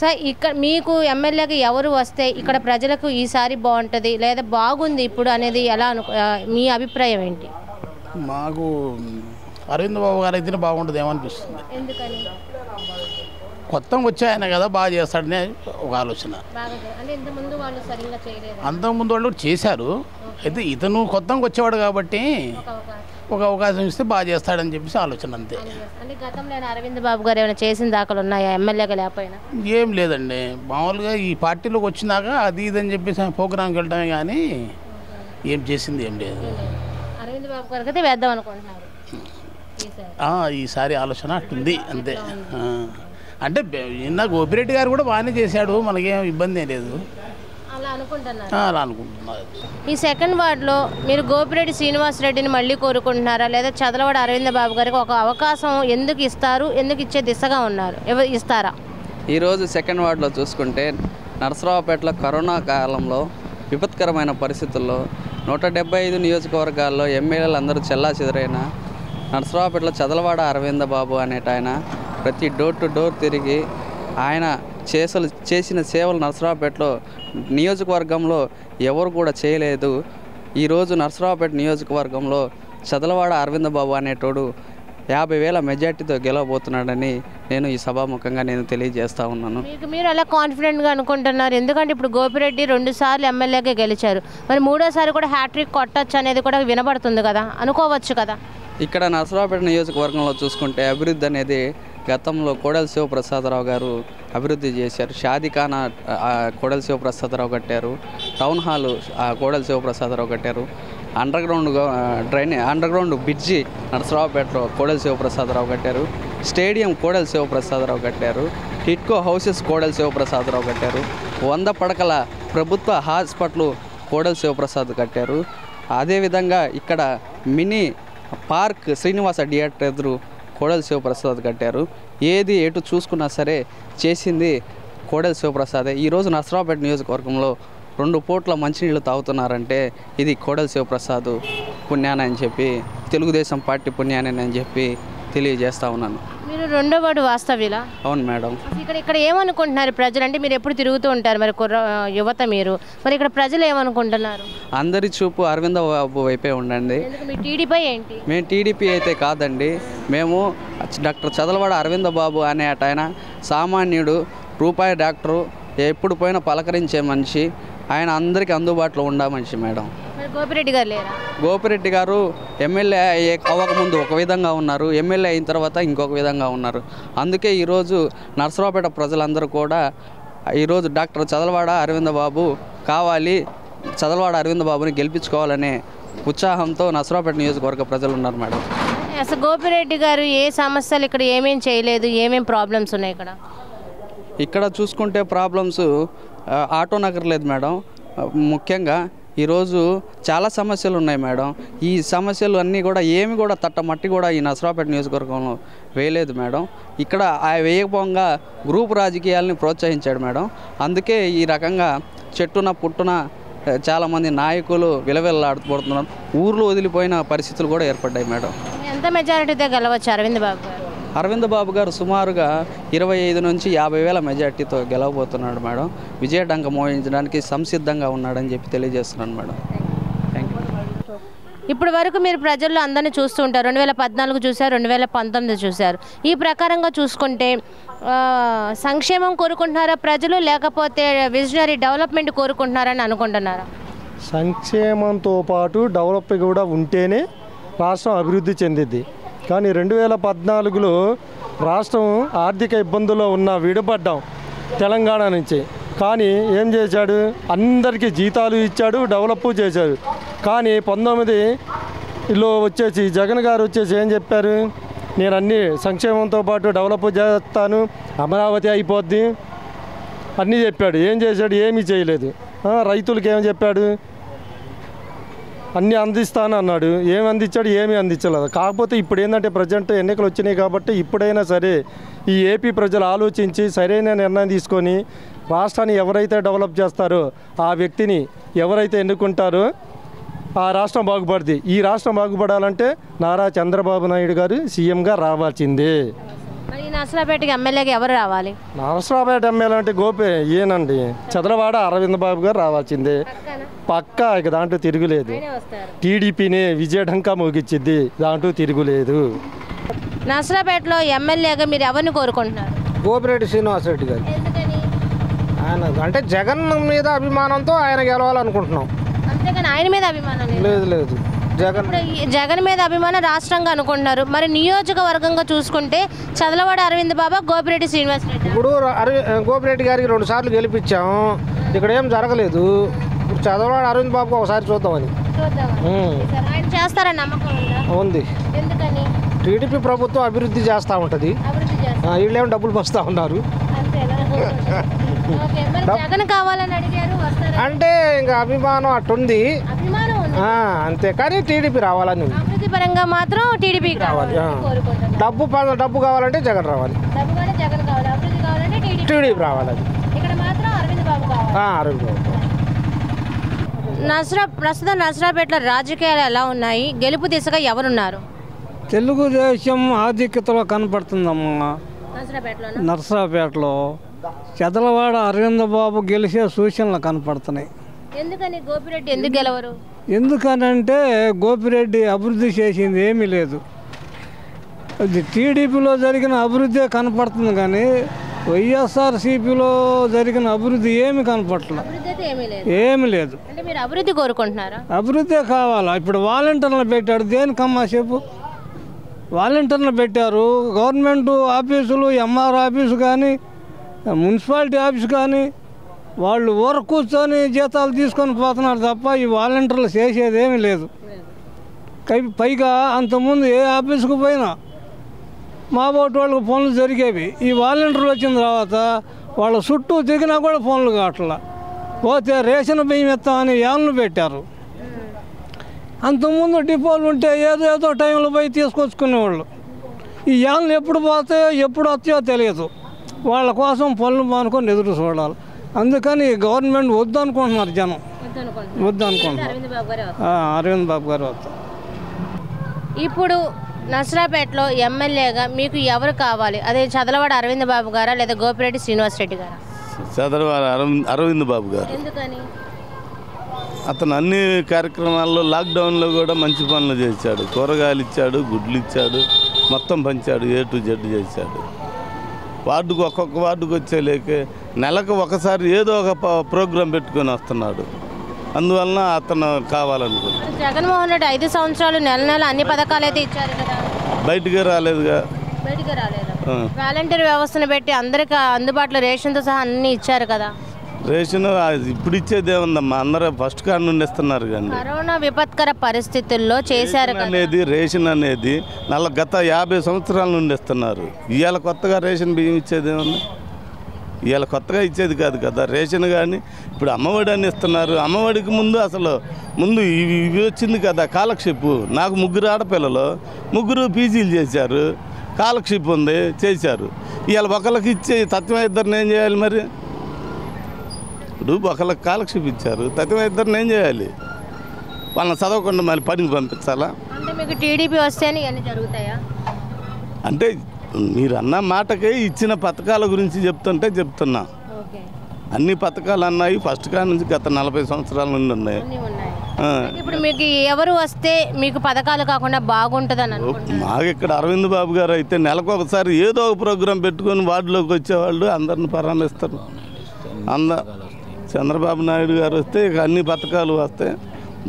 Sir ఇక్కడ మీకు ఎమ్మెల్యేగా ఎవరు వస్తే ఇక్కడ ప్రజలకు ఈసారి బాగుంటుంది లేదా బాగుంది ఇప్పుడు అనేది ఎలా మీ అభిప్రాయం ఏంటి? మాకు అరవింద్ బాబు గారు అయితేనే బాగుంటుంది ఏమనిపిస్తుంది. ఎందుకని? కొత్తగా వచ్చాయన కదా బాగా చేస్తాడనే ఒక ఆలోచన. అంతకుముందు వాళ్ళు చేశారు, అయితే ఇతను కొత్తగా వచ్చేవాడు కాబట్టి ఒక అవకాశం ఇస్తే బాగా చేస్తాడని చెప్పేసి ఆలోచన అంతే. గతంలో అరవింద్ బాబు గారు ఏమైనా చేసిన దాఖలు ఉన్నాయా ఎమ్మెల్యేగా లేకపోయినా? ఏం లేదండి, మామూలుగా ఈ పార్టీలోకి వచ్చినాక అది ఇదని చెప్పేసి ప్రోగ్రాంకి వెళ్ళడమే కానీ ఏం చేసింది ఏం లేదు. అరవింద్ బాబు గారికి అయితే వేద్దాం అనుకుంటున్నారు ఈసారి ఆలోచన అట్టుంది అంతే. అంటే నిన్న గోపిరెడ్డి గారు కూడా బాగానే చేశాడు, మనకేం ఇబ్బంది ఏం లేదు, అలా అనుకుంటున్నారు. ఈ సెకండ్ వార్డులో మీరు గోపిరెడ్డి శ్రీనివాసరెడ్డిని మళ్ళీ కోరుకుంటున్నారా లేదా చదలవాడ అరవింద్ బాబు గారికి ఒక అవకాశం ఎందుకు ఇస్తారు, ఎందుకు ఇచ్చే దిశగా ఉన్నారు, ఇస్తారా? ఈరోజు సెకండ్ వార్డులో చూసుకుంటే నరసరావుపేటలో కరోనా కాలంలో విపత్కరమైన పరిస్థితుల్లో 175 నియోజకవర్గాల్లో ఎమ్మెల్యేలు అందరూ చెల్లాచెదరైన నరసరావుపేటలో చదలవాడ అరవింద్ బాబు అనేటాయన ప్రతి డోర్ టు డోర్ తిరిగి ఆయన చేసిన సేవలు నరసరావుపేటలో నియోజకవర్గంలో ఎవరు కూడా చేయలేదు. ఈరోజు నరసరావుపేట నియోజకవర్గంలో చదలవాడ అరవింద్ బాబు అనేటోడు 50,000 మెజార్టీతో గెలవబోతున్నాడని నేను ఈ సభాముఖంగా నేను తెలియజేస్తా ఉన్నాను. మీరు అలా కాన్ఫిడెంట్గా అనుకుంటున్నారు? ఎందుకంటే ఇప్పుడు గోపిరెడ్డి 2 సార్లు ఎమ్మెల్యేగా గెలిచారు, మరి 3వ కూడా హ్యాట్రిక్ కొట్టచ్చు అనేది కూడా వినబడుతుంది కదా, అనుకోవచ్చు కదా. ఇక్కడ నరసరావుపేట నియోజకవర్గంలో చూసుకుంటే అభివృద్ధి అనేది గతంలో కోడెల శివప్రసాదరావు గారు అభివృద్ధి చేశారు. షాదీఖానా కోడెల శివప్రసాదరావు కట్టారు, టౌన్ హాలు కోడెల శివప్రసాదరావు కట్టారు, అండర్ గ్రౌండ్ బ్రిడ్జి నరసరావుపేటలో కోడెల శివప్రసాదరావు కట్టారు, స్టేడియం కోడెల శివప్రసాదరావు కట్టారు, టిట్కో హౌసెస్ కోడెల శివప్రసాదరావు కట్టారు, 100 పడకల ప్రభుత్వ హాస్పిటల్ కోడెల శివప్రసాద్ కట్టారు. అదేవిధంగా ఇక్కడ మినీ పార్క్ శ్రీనివాస థియేటర్ ఎదురు కోడెల శివప్రసాద్ కట్టారు. ఏది ఎటు చూసుకున్నా సరే చేసింది కోడెల శివప్రసాదే. ఈరోజు నరసరావుపేట నియోజకవర్గంలో 2 పూట్ల మంచినీళ్ళు తాగుతున్నారంటే ఇది కోడెల శివప్రసాద్ పుణ్యానని చెప్పి, తెలుగుదేశం పార్టీ పుణ్యానని అని చెప్పి తెలియజేస్తా ఉన్నాను. మీరు 2వ వార్డు వాస్తవ్యులా? అవును మేడం. ఇక్కడ ఏమనుకుంటున్నారు ప్రజలు? అంటే మీరు ఎప్పుడు తిరుగుతూ ఉంటారు, మరి యువత మీరు, మరి ఇక్కడ ప్రజలు ఏమనుకుంటున్నారు? అందరి చూపు అరవింద బాబు వైపే ఉండండి. మీ టీడీపీ ఏంటి? మేము టీడీపీ అయితే కాదండి, మేము డాక్టర్ చదలవాడ అరవింద బాబు అనే ఆయన సామాన్యుడు, రూపాయి డాక్టరు, ఎప్పుడు పోయినా పలకరించే మనిషి, ఆయన అందరికీ అందుబాటులో ఉండే మనిషి మేడం. గోపిరెడ్డి గారు లేరా? గోపిరెడ్డి గారు ఎమ్మెల్యే అవ్వకముందు ఒక విధంగా ఉన్నారు, ఎమ్మెల్యే అయిన తర్వాత ఇంకొక విధంగా ఉన్నారు. అందుకే ఈరోజు నరసరావుపేట ప్రజలందరూ కూడా ఈరోజు డాక్టర్ చదలవాడ అరవింద్ బాబు కావాలి, చదలవాడ అరవింద్ బాబుని గెలిపించుకోవాలనే ఉత్సాహంతో నరసరావుపేట నియోజకవర్గ ప్రజలు ఉన్నారు మేడం. అసలు గోపిరెడ్డి గారు ఏ సమస్యలు ఇక్కడ ఏమేం చేయలేదు, ఏమేం ప్రాబ్లమ్స్ ఉన్నాయి ఇక్కడ చూసుకుంటే ప్రాబ్లమ్స్ ఆటో నగర్ లేదు మేడం. ముఖ్యంగా ఈరోజు చాలా సమస్యలు ఉన్నాయి మేడం. ఈ సమస్యలు అన్నీ కూడా ఏమి కూడా మట్టి కూడా ఈ నరసరావుపేట నియోజకవర్గంలో వేయలేదు మేడం. ఇక్కడ వేయకపోగా గ్రూప్ రాజకీయాలని ప్రోత్సహించాడు మేడం. అందుకే ఈ రకంగా చెట్టున పుట్టున చాలామంది నాయకులు విలవిల్లాడుతున్నారు, ఊర్లో వదిలిపోయిన పరిస్థితులు కూడా ఏర్పడ్డాయి మేడం. ఎంత మెజారిటీతో గెలవచ్చు అరవింద్ బాబు గారు? అరవింద్ బాబు గారు సుమారుగా 25 నుంచి 50,000 మెజార్టీతో గెలవబోతున్నాడు మేడం. విజయడంక మోయించడానికి సంసిద్ధంగా ఉన్నాడని చెప్పి తెలియజేస్తున్నాను మేడం. Thank you. ఇప్పటి వరకు మీరు ప్రజల్లో అందరినీ చూస్తూ ఉంటారు, 2014 చూశారు, 2019 చూశారు. ఈ ప్రకారంగా చూసుకుంటే సంక్షేమం కోరుకుంటున్నారా ప్రజలు, లేకపోతే విజనరీ డెవలప్మెంట్ కోరుకుంటున్నారని అనుకుంటున్నారా? సంక్షేమంతో పాటు డెవలప్ కూడా ఉంటేనే రాష్ట్రం అభివృద్ధి చెందిద్ది. కానీ 2014లో రాష్ట్రం ఆర్థిక ఇబ్బందుల్లో విడిపడ్డాం తెలంగాణ నుంచి. కానీ ఏం చేశాడు, అందరికీ జీతాలు ఇచ్చాడు, డెవలప్ చేశాడు. కానీ 19లో వచ్చేసి జగన్ గారు వచ్చేసి ఏం చెప్పారు, నేను అన్ని సంక్షేమంతో పాటు డెవలప్ చేస్తాను, అమరావతి అయిపోద్ది అన్నీ చెప్పాడు. ఏం చేశాడు, ఏమీ చేయలేదు. రైతులకి ఏం చెప్పాడు, అన్నీ అందిస్తాను అన్నాడు, ఏమి అందించాడు, ఏమీ అందించలేదు. కాకపోతే ఇప్పుడు ఏంటంటే ప్రజెంట్ ఎన్నికలు వచ్చినాయి కాబట్టి ఇప్పుడైనా సరే ఈ ఏపీ ప్రజలు ఆలోచించి సరైన నిర్ణయం తీసుకొని రాష్ట్రాన్ని ఎవరైతే డెవలప్ చేస్తారో ఆ వ్యక్తిని ఎవరైతే ఎన్నుకుంటారో ఆ రాష్ట్రం బాగుపడుద్ది. ఈ రాష్ట్రం బాగుపడాలంటే నారా చంద్రబాబు నాయుడు గారు సీఎంగా రావాల్సిందే. మరి నర్సరావుపేటకి ఎమ్మెల్యేగా ఎవరు రావాలి? నరసరావుపేట ఎమ్మెల్యే అంటే ఈయనండి చదలవాడ అరవింద్ బాబు గారు రావాల్సిందే పక్కా. ఇక దాంట్లో తిరుగులేదు. టీడీపీని విజయఢంకా మోగిచ్చిద్ది, దాంట్లో తిరుగులేదు. నర్సరావుపేటలో ఎమ్మెల్యేగా మీరు ఎవరిని కోరుకుంటున్నారు? గోపిరెడ్డి శ్రీనివాసరెడ్డి గారు. ఆయన అంటే జగన్ మీద అభిమానంతో ఆయన గెలవాలనుకుంటున్నాం. అంతేగాని ఆయన మీద అభిమానం లేదు. లేదు జగన్ మీద అభిమానం రాష్ట్రంగా అనుకుంటున్నారు. మరి నియోజకవర్గంగా చూసుకుంటే చదలవాడ అరవింద్ బాబా, గోపిరెడ్డి శ్రీనివాసరెడ్డి. ఇప్పుడు గోపిరెడ్డి గారికి 2 సార్లు గెలిపించాము, ఇక్కడ ఏం జరగలేదు. ఇప్పుడు చదలవాడ అరవింద్ బాబుకి ఒకసారి చూద్దామని. ఆయన చేస్తారని నమ్మకం ఉంది. ఎందుకని? టీడీపీ ప్రభుత్వం అభివృద్ధి చేస్తూ ఉంటుంది, వీళ్ళేమో డబ్బులు వస్తూ ఉన్నారు. జగన్ కావాలని అడిగారు, అంటే ఇంకా అభిమానం అట్టుంది అంతే. కానీ టీడీపీ రావాలని అభివృద్ధి పరంగా మాత్రం టీడీపీ రావాలి. డబ్బు కావాలంటే జగన్ రావాలి, టీడీపీ రావాలి. అరవింద్ బాబు. ప్రస్తుతం నర్సరావుపేటలో రాజకీయాలు ఎలా ఉన్నాయి? గెలుపు దిశగా ఎవరున్నారు? తెలుగుదేశం ఆధిక్యతలో కనపడుతుందమ్మా. నర్సరావుపేటలో చదలవాడ అరవింద్ బాబు గెలిచే సూచనలు కనపడుతున్నాయి. ఎందుకని గోపిరెడ్డి ఎందుకు గెలవరు? ఎందుకనంటే గోపిరెడ్డి అభివృద్ధి చేసింది ఏమీ లేదు. అది టీడీపీలో జరిగిన అభివృద్ధి కనపడుతుంది, కానీ వైఎస్ఆర్సీపీలో జరిగిన అభివృద్ధి ఏమి కనపడలేదు, ఏమి లేదు. మీరు అభివృద్ధి కోరుకుంటున్నారా? అభివృద్ధి కావాలా? ఇప్పుడు వాలంటీర్లు పెట్టాడు, దేనికమ్మా చెప్పు? వాలంటీర్లు పెట్టారు. గవర్నమెంట్ ఆఫీసులు, ఎంఆర్ ఆఫీసు కానీ, మున్సిపాలిటీ ఆఫీసు కానీ వాళ్ళు ఊర కూర్చొని జీతాలు తీసుకొని పోతున్నారు తప్ప ఈ వాలంటీర్లు చేసేది ఏమీ లేదు. పైగా అంతకుముందు ఏ ఆఫీసుకు పోయినా మా బోటి వాళ్ళకి ఫోన్లు జరిగేవి. ఈ వాలంటీర్లు వచ్చిన తర్వాత వాళ్ళ చుట్టూ తిరిగినా కూడా ఫోన్లు కావట్లా. పోతే రేషన్ బియ్యం ఇస్తామని యాన్లు పెట్టారు. అంతకుముందు డిపోలు ఉంటే ఏదో టైంలో పోయి తీసుకొచ్చుకునేవాళ్ళు. ఈ యాన్లు ఎప్పుడు పోతాయో ఎప్పుడు వస్తాయో తెలియదు. వాళ్ళ కోసం పనులు మానుకొని ఎదురు చూడాలి. అందుకని గవర్నమెంట్ వద్దు అనుకుంటున్నారు జనం, వద్దు అనుకుంటున్నారు. అరవింద్ బాబు గారు వస్తారు. ఇప్పుడు నర్సరావుపేటలో ఎమ్మెల్యేగా మీకు ఎవరు కావాలి? అదే చదలవాడ అరవింద్ బాబు గారా లేదా గోపిరెడ్డి శ్రీనివాసరెడ్డి గారా? చదలవాడ అరవింద్ బాబు గారు. ఎందుకని? అతను అన్ని కార్యక్రమాల్లో లాక్డౌన్లో కూడా మంచి పనులు చేశాడు. కూరగాయలు ఇచ్చాడు, గుడ్లు ఇచ్చాడు, మొత్తం పంచాడు, A to Z చేశాడు. వార్డుకు ఒక్కొక్క వార్డుకు వచ్చేలేక నెలకు ఒకసారి ఏదో ఒక ప్రోగ్రాం పెట్టుకొని వస్తున్నాడు. అందువలన అతను కావాలనుకుంటున్నాడు. జగన్మోహన్ రెడ్డి 5 సంవత్సరాలు నెల అన్ని పథకాలు అయితే ఇచ్చారు కదా, బయటికి రాలేదుగా. వాలంటీర్ వ్యవస్థను పెట్టి అందరికి అందుబాటులో రేషన్తో సహా అన్ని ఇచ్చారు కదా. రేషన్ ఇప్పుడు ఇచ్చేది ఏముందమ్మా, అందరూ ఫస్ట్ కార్డు నుండి ఇస్తున్నారు. కానీ కరోనా విపత్కర పరిస్థితుల్లో చేశారు అనేది రేషన్ అనేది గత 50 సంవత్సరాల నుండి ఇస్తున్నారు. ఇవాళ కొత్తగా రేషన్ బియ్యం ఇచ్చేది ఏమన్నా? ఇవాళ కొత్తగా ఇచ్చేది కాదు కదా రేషన్. కానీ ఇప్పుడు అమ్మఒడి అని ఇస్తున్నారు. అమ్మఒడికి ముందు ఇవి వచ్చింది కదా కాలక్షేపు. నాకు 3 ఆడపిల్లలు, 3 పీజీలు చేశారు, కాలక్షేపు ఉంది చేశారు. ఇవాళ ఒకళ్ళకి ఇచ్చే తత్వం ఇద్దరిని ఏం చేయాలి? మరి ఇప్పుడు ఒకళ్ళకి కాలక్షేపు ఇచ్చారు, తత్వం ఇద్దరిని ఏం చేయాలి? వాళ్ళని చదవకుండా మళ్ళీ పనికి పంపించాలా? అంటే మీకు టీడీపీ వస్తేనే ఇవన్నీ జరుగుతాయా? అంటే మీరు అన్న మాటకే ఇచ్చిన పథకాల గురించి చెప్తున్నా. అన్ని పథకాలు అన్నాయి ఫస్ట్ కాడ నుంచి గత 40 సంవత్సరాల నుండి ఉన్నాయి. ఇప్పుడు మీకు ఎవరు వస్తే మీకు పథకాలు కాకుండా బాగుంటుందని అనుకుంటున్నారు? మాకు ఇక్కడ అరవింద్ బాబు గారు అయితే నెలకు ఒకసారి ఏదో ఒక ప్రోగ్రాం పెట్టుకొని వార్డులోకి వచ్చేవాళ్ళు, అందరిని పరామర్శిస్తారు. చంద్రబాబు నాయుడు గారు వస్తే ఇక అన్ని పథకాలు వస్తాయి.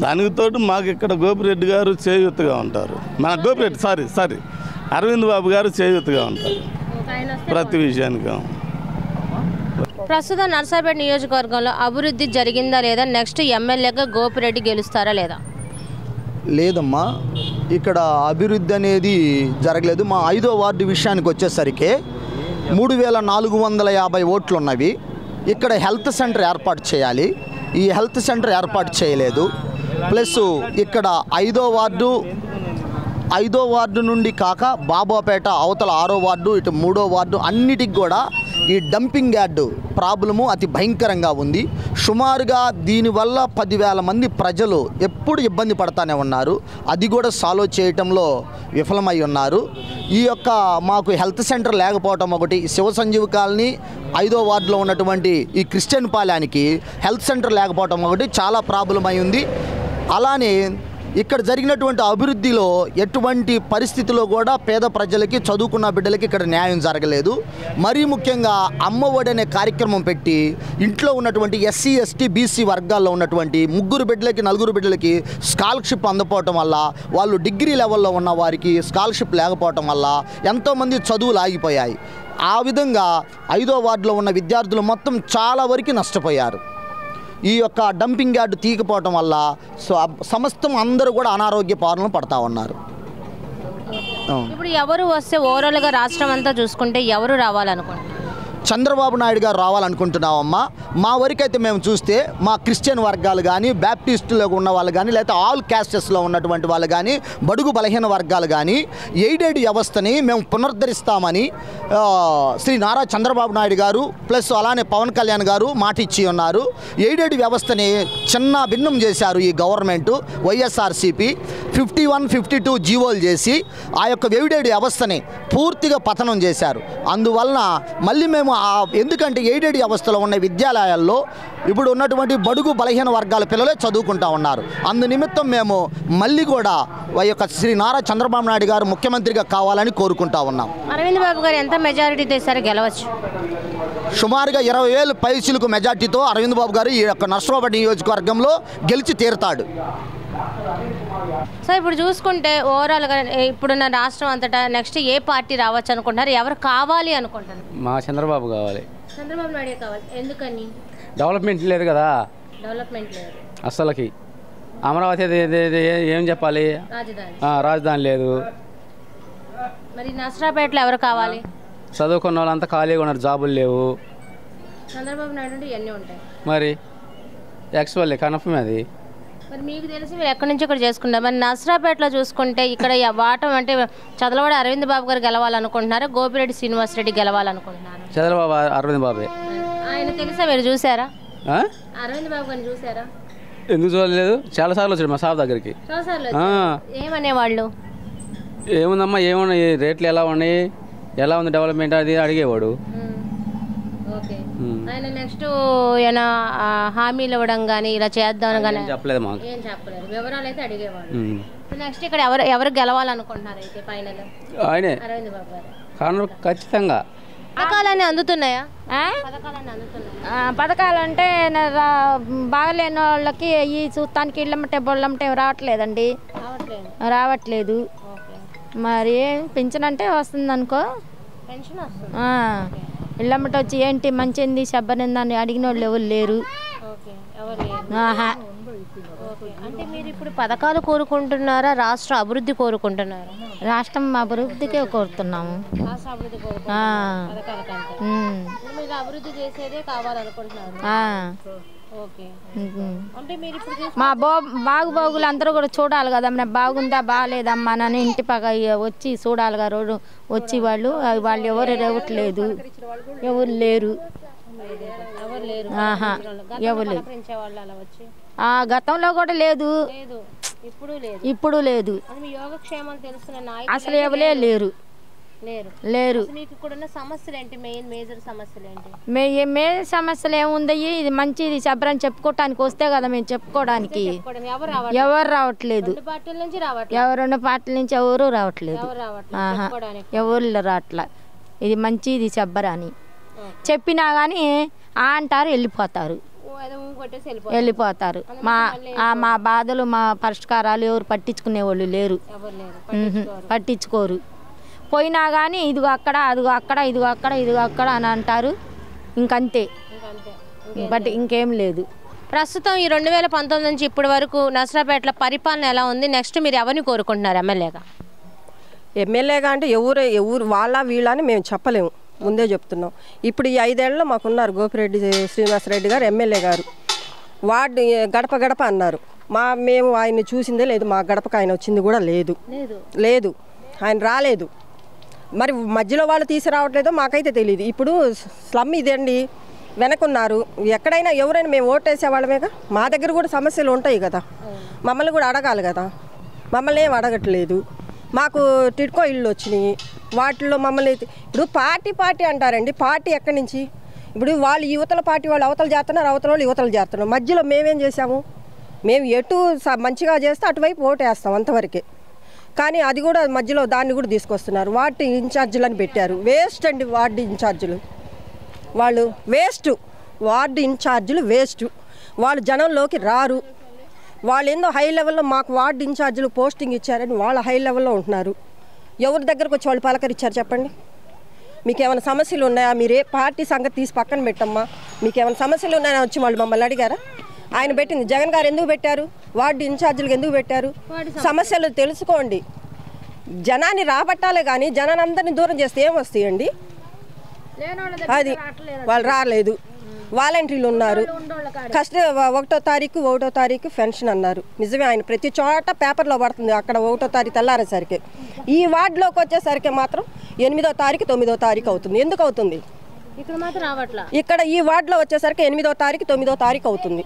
దానికి తోడు మాకు ఇక్కడ గోపిరెడ్డి గారు చేయూతగా ఉంటారు. మన గోపిరెడ్డి సారీ అరవింద్ బాబు గారు చేయూతగా ఉంటారు ప్రతి విషయానికి. ప్రస్తుతం నర్సరావుపేట నియోజకవర్గంలో అభివృద్ధి జరిగిందా లేదా? నెక్స్ట్ ఎమ్మెల్యేగా గోపిరెడ్డి గెలుస్తారా లేదా? లేదమ్మా, ఇక్కడ అభివృద్ధి అనేది జరగలేదు. మా 5వ వార్డు విషయానికి వచ్చేసరికి 3450 ఓట్లు ఉన్నవి. ఇక్కడ హెల్త్ సెంటర్ ఏర్పాటు చేయాలి, ఈ హెల్త్ సెంటర్ ఏర్పాటు చేయలేదు. ప్లస్ ఇక్కడ 5వ వార్డు 5వ వార్డు నుండి కాక బాబాపేట అవతల 6వ వార్డు ఇటు 3వ వార్డు అన్నిటికి కూడా ఈ డంపింగ్ యార్డ్ ప్రాబ్లము అతి భయంకరంగా ఉంది. సుమారుగా దీనివల్ల 10,000 మంది ప్రజలు ఎప్పుడు ఇబ్బంది పడతానే ఉన్నారు. అది కూడా సాల్వ్ చేయటంలో విఫలమై ఉన్నారు. ఈ యొక్క మాకు హెల్త్ సెంటర్ లేకపోవటం ఒకటి, శివ సంజీవ్ కాలనీ 5వ వార్డులో ఉన్నటువంటి ఈ క్రిస్టియన్ పాలెనికి హెల్త్ సెంటర్ లేకపోవటం ఒకటి చాలా ప్రాబ్లం అయి ఉంది. అలానే ఇక్కడ జరిగినటువంటి అభివృద్ధిలో ఎటువంటి పరిస్థితిలో కూడా పేద ప్రజలకి, చదువుకున్న బిడ్డలకి ఇక్కడ న్యాయం జరగలేదు. మరీ ముఖ్యంగా అమ్మఒడి అనే కార్యక్రమం పెట్టి ఇంట్లో ఉన్నటువంటి ఎస్సీ ఎస్టీ బీసీ వర్గాల్లో ఉన్నటువంటి 3 బిడ్డలకి 4 బిడ్డలకి స్కాలర్షిప్ అందపోవటం వల్ల, వాళ్ళు డిగ్రీ లెవెల్లో ఉన్న వారికి స్కాలర్షిప్ లేకపోవటం వల్ల ఎంతోమంది చదువులు ఆగిపోయాయి. ఆ విధంగా 5వ వార్డులో ఉన్న విద్యార్థులు మొత్తం చాలా వరకు నష్టపోయారు. ఈ యొక్క డంపింగ్ యార్డ్ తీయకపోవటం వల్ల సమస్తం అందరూ కూడా అనారోగ్య పాలన పడతా ఉన్నారు. ఇప్పుడు ఎవరు వస్తే ఓవరాల్గా రాష్ట్రం అంతా చూసుకుంటే ఎవరు రావాలనుకుంటున్నారు? చంద్రబాబు నాయుడు గారు రావాలనుకుంటున్నామమ్మా. మా వరకైతే మేము చూస్తే మా క్రిస్టియన్ వర్గాలు కానీ, బ్యాప్టిస్టులో ఉన్న వాళ్ళు కానీ, లేకపోతే ఆల్ క్యాస్టెస్లో ఉన్నటువంటి వాళ్ళు కానీ, బడుగు బలహీన వర్గాలు కానీ ఎయిడెడ్ వ్యవస్థని మేము పునరుద్ధరిస్తామని శ్రీ నారా చంద్రబాబు నాయుడు గారు ప్లస్ అలానే పవన్ కళ్యాణ్ గారు మాట ఇచ్చి ఉన్నారు. ఎయిడెడ్ వ్యవస్థని చిన్న భిన్నం చేశారు ఈ గవర్నమెంటు వైఎస్ఆర్సీపీ. 51, 52 జీవోలు చేసి ఆ యొక్క ఎయిడెడ్ వ్యవస్థని పూర్తిగా పతనం చేశారు. అందువలన మళ్ళీ మేము ఎందుకంటే ఎయిడెడ్ వ్యవస్థలో ఉన్న విద్యాలయాల్లో ఇప్పుడు ఉన్నటువంటి బడుగు బలహీన వర్గాల పిల్లలే చదువుకుంటా ఉన్నారు. అందు నిమిత్తం మేము మళ్ళీ కూడా యొక్క శ్రీ నారా చంద్రబాబు నాయుడు గారు ముఖ్యమంత్రిగా కావాలని కోరుకుంటా ఉన్నాం. అరవింద్ బాబు గారు ఎంత మెజారిటీ తెస్తారు గెలవచ్చు? సుమారుగా 20,000 పైసలకు మెజార్టీతో అరవింద్ బాబు గారు ఈ యొక్క నర్సరావుపేట నియోజకవర్గంలో గెలిచి తీరుతాడు. సో ఇప్పుడు చూసుకుంటే ఓవరాల్గా ఇప్పుడున్న రాష్ట్రం అంతటా నెక్స్ట్ ఏ పార్టీ రావచ్చు అనుకుంటున్నారు? ఎవరు కావాలి అనుకుంటున్నారు? మా చంద్రబాబు కావాలి. చంద్రబాబు నాయుడు కావాలి. ఎందుకని? డెవలప్మెంట్ లేదు కదా, డెవలప్మెంట్ లేదు అసలుకి. అమరావతి ఏం చెప్పాలి, రాజధాని లేదు. మరి నర్సరావుపేటలో ఎవరు కావాలి? చదువుకున్న వాళ్ళంతా ఖాళీగా ఉన్నారు, జాబులు లేవు. చంద్రబాబు నాయుడు అంటే ఇవన్నీ ఉంటాయి. మరి యాక్చువల్లీ కన్ఫర్మ్ అది. మరి మీకు తెలిసి మీరు ఎక్కడి నుంచి ఇక్కడ చేసుకుంటారు? మరి నర్సరావుపేటలో చూసుకుంటే ఇక్కడ వాటం అంటే చదలవాడ అరవింద్ బాబు గారు గెలవాలనుకుంటున్నారు, గోపిరెడ్డి శ్రీనివాస్ రెడ్డి గెలవాలనుకుంటున్నారు. చంద్రబాబు అరవింద్ బాబే. ఆయన తెలుసా? మీరు చూసారా అరవింద్ బాబు గారిని? చూసారా? ఎందుకు చూడలేదు, చాలాసార్లు వచ్చాడు మా సార్ దగ్గరికి. ఏమనేవాళ్ళు? ఏముందమ్మా, ఏమున్నాయి రేట్లు, ఎలా ఉన్నాయి, ఎలా ఉంది డెవలప్మెంట్, అది అడిగేవాడు. ఆయన నెక్స్ట్ ఏమైనా హామీలు ఇవ్వడం కానీ ఇలా చేద్దాం కానీ చెప్పలేదు మాకు, ఏం చెప్పలేదు. వివరాలు అయితే అడిగేవాడు. నెక్స్ట్ ఇక్కడ ఎవరు గెలవాలనుకుంటున్నారు అయితే ఫైనల్? ఆయనే అరవింద్ బాబు గారు. కారణం ఖచ్చితంగా. పథకాలన్నీ అందుతున్నాయా? పథకాలంటే బాగలేని వాళ్ళకి ఈ చూస్తానికి ఇళ్ళమ్మటే బొళ్ళమ్మటే రావట్లేదండి, రావట్లేదు. మరి పెన్షన్ అంటే వస్తుంది అనుకో, ఇళ్ళమ్మట వచ్చి ఏంటి మంచిది శబ్బనిందని అడిగిన వాళ్ళు ఎవరు లేరు. అంటే మీరు ఇప్పుడు పథకాలు కోరుకుంటున్నారా, రాష్ట్ర అభివృద్ధి కోరుకుంటున్నారా? రాష్ట్రం అభివృద్ధికే కోరుతున్నాము. అభివృద్ధి చేసేదే కావాలనుకుంటున్నారు. మా బాగుబాగులు అందరూ కూడా చూడాలి కదా, బాగుందా బాగాలేదమ్మా అని ఇంటి పక్క వచ్చి చూడాలిగా, రోడ్డు వచ్చి వాళ్ళు ఎవరు రేవట్లేదు, ఎవరు లేరు. ఎవరు లేరు. గతంలో కూడా లేదు, ఇప్పుడు లేదు. అసలు ఎవరే లేరు. మేజర్ సమస్యలు ఏముందయ్యి, ఇది మంచిది శుభ్రం చెప్పుకోవటానికి వస్తే కదా మేము చెప్పుకోవడానికి. ఎవరు రావట్లేదు, రెండు పార్టీల నుంచి ఎవరు రావట్లేదు, ఎవరు రావట్లా. ఇది మంచిది శుభ్రం అని చెప్పినా కానీ అంటారు, వెళ్ళిపోతారు. మా బాధలు మా పరిష్కారాలు ఎవరు పట్టించుకునే వాళ్ళు లేరు, పట్టించుకోరు. పోయినా కానీ ఇదిగో అక్కడ, అదిగో అక్కడ, ఇదిగో అక్కడ, ఇదిగో అక్కడ అని అంటారు. ఇంకంతే, బట్ ఇంకేం లేదు. ప్రస్తుతం ఈ 2019 నుంచి ఇప్పటి వరకు నర్సరావుపేటలో పరిపాలన ఎలా ఉంది? నెక్స్ట్ మీరు ఎవరిని కోరుకుంటున్నారు ఎమ్మెల్యేగా? ఎమ్మెల్యేగా అంటే ఎవరు వాళ్ళ వీళ్ళ అని మేము చెప్పలేము, ముందే చెప్తున్నాం. ఇప్పుడు ఈ 5 ఏళ్ళలో మాకున్నారు గోపిరెడ్డి శ్రీనివాసరెడ్డి గారు ఎమ్మెల్యే గారు. వార్డు గడప గడప అన్నారు, మేము ఆయన్ని చూసిందే లేదు, మా గడపకు ఆయన వచ్చింది కూడా లేదు. లేదు, ఆయన రాలేదు. మరి మధ్యలో వాళ్ళు తీసుకురావట్లేదో మాకైతే తెలియదు. ఇప్పుడు స్లమ్ ఇదండి, వెనకున్నారు. ఎక్కడైనా ఎవరైనా మేము ఓటేసే వాళ్ళమేగా, మా దగ్గర కూడా సమస్యలు ఉంటాయి కదా, మమ్మల్ని కూడా అడగాలి కదా. మమ్మల్ని ఏం అడగట్లేదు. మాకు టిడ్కో ఇళ్ళు వచ్చినాయి, వాటిల్లో మమ్మల్ని ఇప్పుడు పార్టీ అంటారండి. పార్టీ ఎక్కడి నుంచి? ఇప్పుడు వాళ్ళు యువతల పార్టీ వాళ్ళు అవతలు చేస్తున్నారు, అవతల వాళ్ళు యువతలు చేస్తున్నారు. మధ్యలో మేమేం చేసాము? మేము ఎటు మంచిగా చేస్తే అటువైపు ఓటేస్తాం అంతవరకే. కానీ అది కూడా మధ్యలో దాన్ని కూడా తీసుకొస్తున్నారు. వార్డు ఇన్ఛార్జీలను పెట్టారు. వేస్ట్ అండి వార్డు ఇన్ఛార్జీలు, వాళ్ళు వేస్ట్. వార్డు ఇన్ఛార్జీలు వేస్ట్. వాళ్ళు జనంలోకి రారు. వాళ్ళు ఏందో హై లెవెల్లో మాకు వార్డు ఇన్ఛార్జీలు పోస్టింగ్ ఇచ్చారని వాళ్ళు హై లెవెల్లో ఉంటున్నారు. ఎవరి దగ్గరకు వచ్చి వాళ్ళు పలకరిచ్చారు చెప్పండి? మీకు ఏమైనా సమస్యలు ఉన్నాయా? మీరే పార్టీ సంగతి తీసి పక్కన పెట్టమ్మా. మీకు ఏమైనా సమస్యలు ఉన్నాయని వచ్చి వాళ్ళు మమ్మల్ని అడిగారా? ఆయన పెట్టింది జగన్ గారు ఎందుకు పెట్టారు? వార్డు ఇన్ఛార్జీలకు ఎందుకు పెట్టారు? సమస్యలు తెలుసుకోండి. జనాన్ని రాబట్టాలే కానీ జనాన్ని అందరినీ దూరం చేస్తే ఏం వస్తాయండి? అది వాళ్ళు రాలేదు. వాలంటీర్లు ఉన్నారు. ఒకటో తారీఖు పెన్షన్ అన్నారు. నిజమే, ఆయన ప్రతి చోట పేపర్లో పడుతుంది. అక్కడ 1వ తారీఖు తెల్లారేసరికి ఈ వార్డులోకి వచ్చేసరికి మాత్రం 8వ తారీఖు 9వ తారీఖు అవుతుంది. ఎందుకు అవుతుంది? ఇక్కడ ఈ వార్డులో వచ్చేసరికి 8వ తారీఖు 9వ తారీఖు అవుతుంది.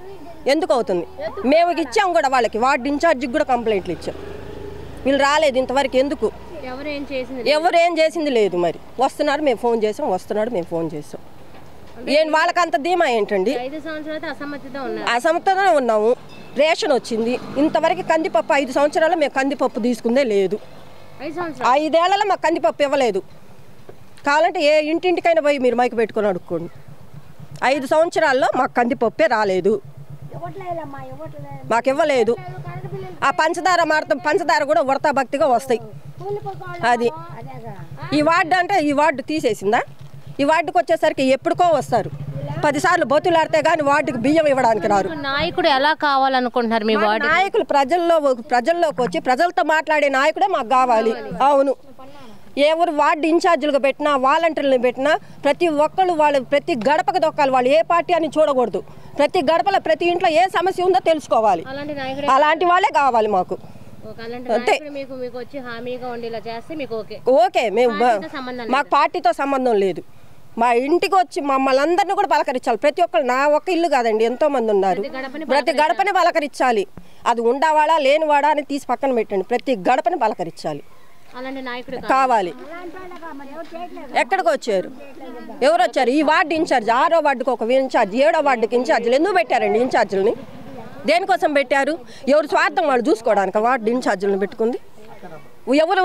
ఎందుకు అవుతుంది? మేము ఇచ్చాం కూడా వాళ్ళకి, వార్డు ఇన్ఛార్జికి కూడా కంప్లైంట్లు ఇచ్చాం. వీళ్ళు రాలేదు ఇంతవరకు. ఎందుకు? ఎవరు ఏం చేసింది లేదు. మరి వస్తున్నారు, మేము ఫోన్ చేసాం, వస్తున్నాడు, మేము ఫోన్ చేసాం. వాళ్ళకి అంత ధీమా ఏంటండి? అసమర్థతనే ఉన్నాము. రేషన్ వచ్చింది ఇంతవరకు. కందిపప్పు 5 సంవత్సరాలు మేము కందిపప్పు తీసుకుందే లేదు. 5 ఏళ్లలో మాకు కందిపప్పు ఇవ్వలేదు. కావాలంటే ఏ ఇంటింటికైనా పోయి మీరు మైకు పెట్టుకొని అడుక్కోండి. 5 సంవత్సరాల్లో మాకు కందిపప్పే రాలేదు, మాకు ఇవ్వలేదు. ఆ పంచదార కూడా ఉడతా భక్తిగా వస్తాయి. అది ఈ వార్డు అంటే ఈ వార్డు తీసేసిందా? ఈ వార్డుకి వచ్చేసరికి ఎప్పుడుకో వస్తారు. 10 సార్లు బతులాడితే కానీ వార్డుకి బియ్యం ఇవ్వడానికి రారు. నాయకుడు ఎలా కావాలనుకుంటున్నారు మీ వార్డు? నాయకులు ప్రజల్లోకి వచ్చి ప్రజలతో మాట్లాడే నాయకుడే మాకు కావాలి. అవును, ఎవరు వార్డు ఇన్ఛార్జీలుగా పెట్టినా, వాలంటీర్లను పెట్టినా ప్రతి ఒక్కళ్ళు వాళ్ళు ప్రతి గడపకు దొక్కాలి. వాళ్ళు ఏ పార్టీ అని చూడకూడదు. ప్రతి గడపలో ప్రతి ఇంట్లో ఏ సమస్య ఉందో తెలుసుకోవాలి. అలాంటి వాళ్ళే కావాలి మాకు. అంతే. ఓకే, మేము మాకు పార్టీతో సంబంధం లేదు. మా ఇంటికి వచ్చి మమ్మల్ని అందరినీ కూడా పలకరించాలి. ప్రతి ఒక్కరు, నా ఒక్క ఇల్లు కాదండి, ఎంతోమంది ఉన్నారు. ప్రతి గడపని పలకరించాలి. అది ఉండవాడా లేనివాడా అని తీసి పక్కన పెట్టండి. ప్రతి గడపని పలకరించాలి కావాలి. ఎక్కడికి వచ్చారు? ఎవరు వచ్చారు? ఈ వార్డు ఇన్ఛార్జ్, 6వ వార్డుకి ఒక ఇన్ఛార్జ్, 7వ వార్డుకి ఇన్ఛార్జీలు ఎందుకు పెట్టారండి? ఇన్ఛార్జీలని దేనికోసం పెట్టారు? ఎవరు స్వార్థం వాళ్ళు చూసుకోవడానికి వార్డు ఇన్ఛార్జీలను పెట్టుకుంది. ఎవరు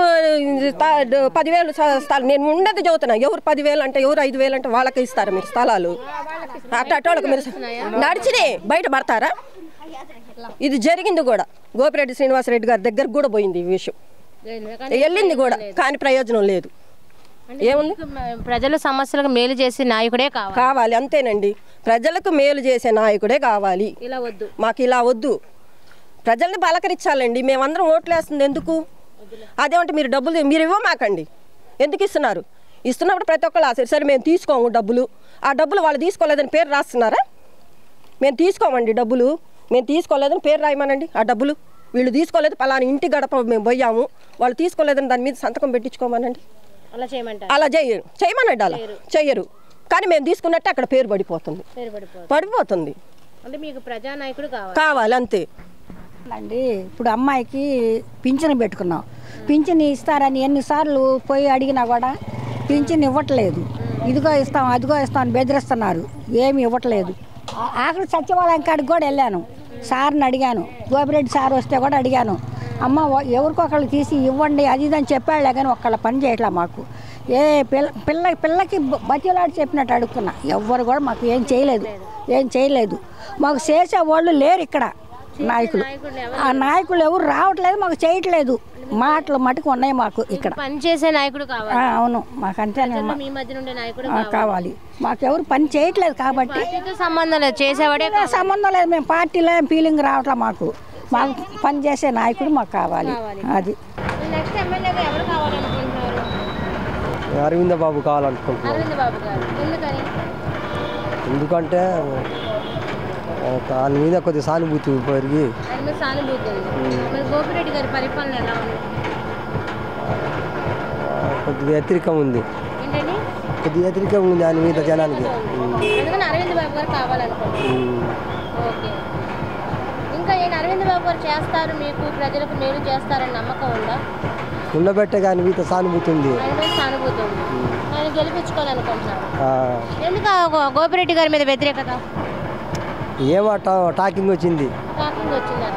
10,000 స్థలాలు, నేను ఉండదు చదువుతున్నా. ఎవరు 10,000 అంటే, ఎవరు 5,000 అంటే వాళ్ళకి ఇస్తారా మీరు స్థలాలు? అట్టోళ్ళకి మీరు నడిచినే బయట పడతారా? ఇది జరిగింది కూడా. గోపిరెడ్డి శ్రీనివాసరెడ్డి గారి దగ్గరకు కూడా పోయింది ఈ విషయం, వెళ్ళింది కూడా, కానీ ప్రయోజనం లేదు. ఏముంది? ప్రజల సమస్యలకు మేలు చేసే నాయకుడే కావాలి. అంతేనండి, ప్రజలకు మేలు చేసే నాయకుడే కావాలి. మాకు ఇలా వద్దు. ప్రజల్ని పలకరించాలండి. మేమందరం ఓట్లు వేస్తుంది ఎందుకు? అదేమంటే మీరు డబ్బులు మీరు ఇవ్వమాకండి. ఎందుకు ఇస్తున్నారు? ఇస్తున్నప్పుడు ప్రతి ఒక్కళ్ళు ఆశ, సరే మేము తీసుకోము డబ్బులు. ఆ డబ్బులు వాళ్ళు తీసుకోలేదని పేరు రాస్తున్నారా? మేము తీసుకోమండి డబ్బులు, మేము తీసుకోలేదని పేరు రాయమనండి. ఆ డబ్బులు వీళ్ళు తీసుకోలేదు, పలానా ఇంటి గడప మేము పోయాము, వాళ్ళు తీసుకోలేదని దాని మీద సంతకం పెట్టించుకోమనండి. అలా చేయమనండి. అలా చెయ్యరు, కానీ మేము తీసుకున్నట్టే అక్కడ పేరు పడిపోతుంది. అంటే మీకు ప్రజానాయకుడు కావాలి అంతే అండి. ఇప్పుడు అమ్మాయికి పింఛను పెట్టుకున్నాం. పింఛను ఇస్తారని ఎన్నిసార్లు పోయి అడిగినా కూడా పింఛను ఇవ్వట్లేదు. ఇదిగో ఇస్తాం, అదిగో ఇస్తాం అని బెదిరిస్తున్నారు. ఏమి ఇవ్వట్లేదు. ఆఖరి సచివాలయం కాడికి కూడా వెళ్ళాను, సార్ని అడిగాను. గోపిరెడ్డి సార్ వస్తే కూడా అడిగాను, అమ్మ ఎవరికొకళ్ళు తీసి ఇవ్వండి అది ఇదని చెప్పాడులే, కానీ ఒక్కళ్ళ పని చేయట్లా మాకు. ఏ పిల్లకి బతిలాడి చెప్పినట్టు అడుగుతున్నా, ఎవ్వరు కూడా మాకు ఏం చేయలేదు. మాకు చేసేవాళ్ళు లేరు ఇక్కడ నాయకులు. ఆ నాయకులు ఎవరు రావట్లేదు, మాకు చేయట్లేదు. మాటలు మటుకు ఉన్నాయి మాకు ఇక్కడ. పనిచేసే నాయకుడు కావాలి. అవును, మాకు అంతే కావాలి. మాకెవరు పని చేయట్లేదు కాబట్టి సంబంధం లేదు, చేసేవాడే సంబంధం లేదు. మేము పార్టీలో ఫీలింగ్ రావట్లేదు. మాకు పని చేసే నాయకుడు మాకు కావాలి. అది అరవింద బాబు కావాలనుకుంటున్నాను. ఎందుకంటే దాని మీద కొద్దిగా సానుభూతి పెరిగి ఆయన మీద సానుభూతి ఉంది. మరి గోపిరెడ్డి గారి పరిపాలన ఎలా ఉంది? కొద్దిగా వ్యతిరేకం ఉంది, ఏంటండి? కొద్దిగా వ్యతిరేకం ఉంది ఆయన మీద జనానికి. అందుకని అరవింద్ బాబు గారు కావాలనుకుంటున్నాను. ఓకే. ఇంకా ఈయన అరవింద్ బాబు గారు చేస్తారు, మీకు ప్రజలకు మేలు చేస్తారని నమ్మకం ఉందా? ఉండబట్టే కానీ మీద సానుభూతి ఉంది. ఆయన మీద సానుభూతి ఉంది. ఆయన గెలిపించుకోవాలనుకుంటున్నారు. ఎందుకు గోపిరెడ్డి గారి మీద వ్యతిరేకత? ఏమో టాకింగ్ వచ్చింది. టాకింగ్ వచ్చిందా?